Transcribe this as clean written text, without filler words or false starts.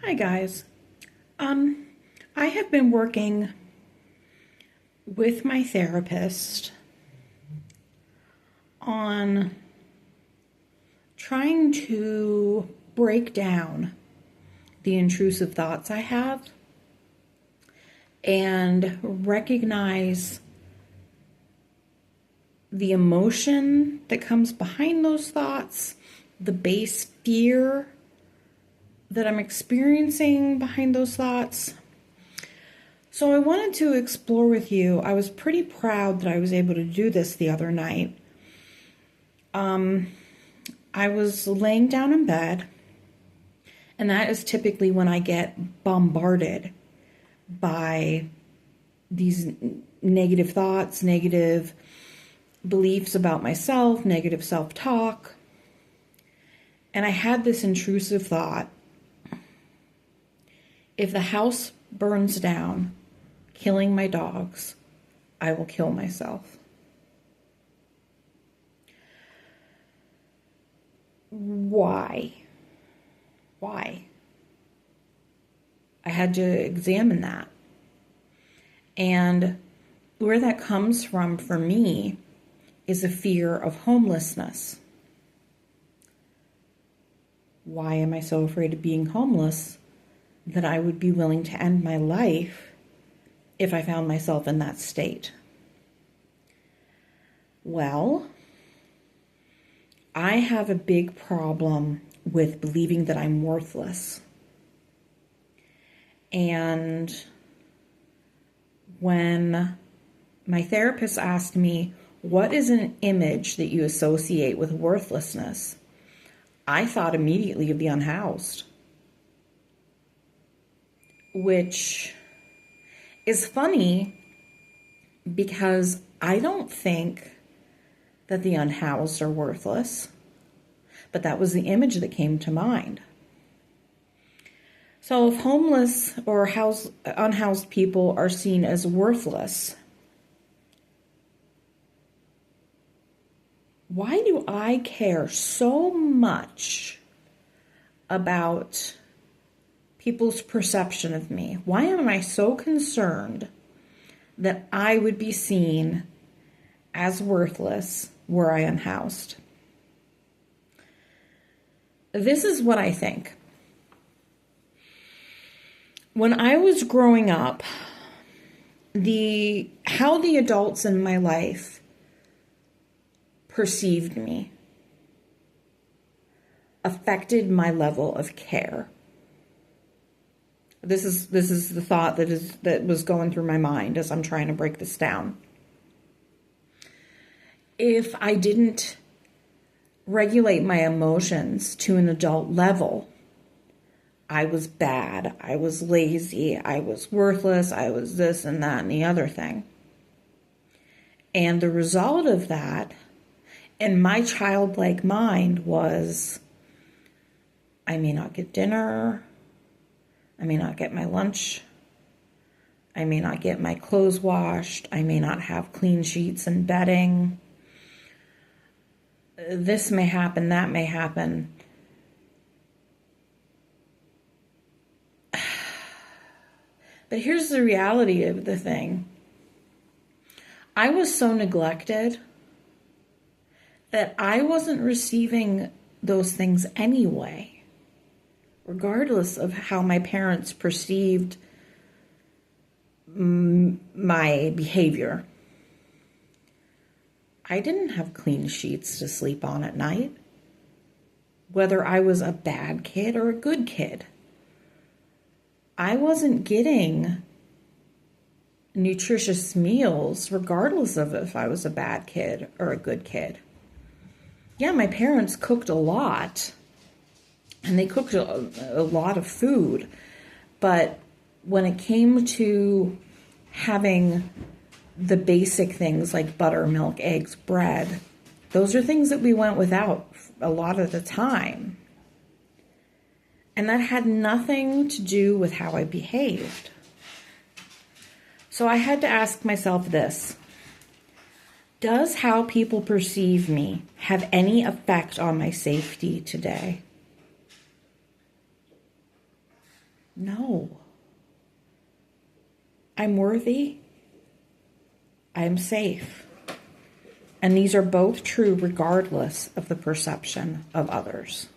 Hi guys. I have been working with my therapist on trying to break down the intrusive thoughts I have and recognize the emotion that comes behind those thoughts, the base fear that I'm experiencing behind those thoughts. So I wanted to explore with you. I was pretty proud that I was able to do this the other night. I was laying down in bed, and that is typically when I get bombarded by these negative thoughts, negative beliefs about myself, negative self-talk. And I had this intrusive thought: if the house burns down, killing my dogs, I will kill myself. Why? Why? I had to examine that. And where that comes from for me is a fear of homelessness. Why am I so afraid of being homeless that I would be willing to end my life if I found myself in that state? Well, I have a big problem with believing that I'm worthless. And when my therapist asked me, what is an image that you associate with worthlessness? I thought immediately of the unhoused, which is funny because I don't think that the unhoused are worthless, but that was the image that came to mind. So if homeless or unhoused people are seen as worthless, why do I care so much about people's perception of me? Why am I so concerned that I would be seen as worthless were I unhoused? This is what I think. When I was growing up, how the adults in my life perceived me affected my level of care. This is the thought that was going through my mind as I'm trying to break this down. If I didn't regulate my emotions to an adult level, I was bad, I was lazy, I was worthless, I was this and that and the other thing. And the result of that in my childlike mind was, I may not get dinner, I may not get my lunch, I may not get my clothes washed, I may not have clean sheets and bedding. This may happen, that may happen. But here's the reality of the thing. I was so neglected that I wasn't receiving those things anyway, regardless of how my parents perceived my behavior. I didn't have clean sheets to sleep on at night, whether I was a bad kid or a good kid. I wasn't getting nutritious meals regardless of if I was a bad kid or a good kid. Yeah, my parents cooked a lot, and they cooked a lot of food, but when it came to having the basic things like butter, milk, eggs, bread, those are things that we went without a lot of the time. And that had nothing to do with how I behaved. So I had to ask myself this: does how people perceive me have any effect on my safety today? No. I'm worthy. I am safe. And these are both true regardless of the perception of others.